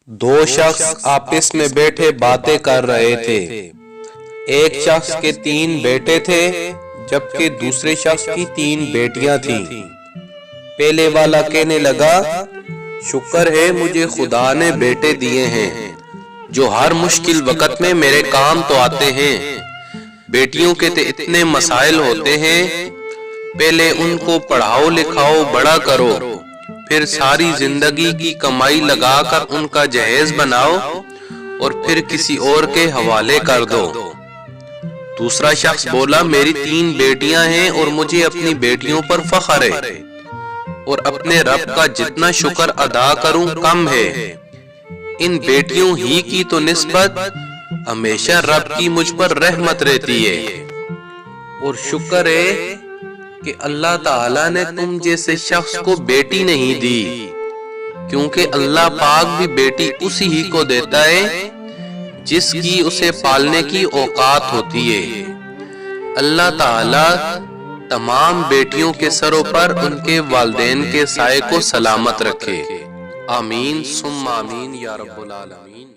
दो शख्स आपस में बैठे बातें कर रहे थे। एक शख्स के 3 बेटे थे जबकि दूसरे शख्स की 3 बेटियां थीं। पहले वाला कहने लगा, शुक्र है मुझे खुदा ने बेटे दिए हैं जो हर मुश्किल वक्त में मेरे काम तो आते हैं। बेटियों के तो इतने मसाइल होते हैं, पहले उनको पढ़ाओ लिखाओ बड़ा करो, फिर सारी जिंदगी की कमाई लगाकर उनका जहेज बनाओ और फिर किसी और के हवाले कर दो। दूसरा शख्स बोला, मेरी 3 बेटियां हैं और मुझे अपनी बेटियों पर फख्र है और अपने रब का जितना शुक्र अदा करूं कम है। इन बेटियों ही की तो निस्बत हमेशा रब की मुझ पर रहमत रहती है और शुक्र है कि अल्लाह ताला ने तुम जैसे शख्स को बेटी नहीं दी, क्योंकि अल्लाह पाक भी बेटी उसी ही को देता है जिसकी उसे पालने की औकात होती है। अल्लाह ताला तमाम बेटियों के सरों पर उनके वालिदैन के साए को सलामत रखे। आमीन सुम्मा आमीन या रब्बुल आलमीन।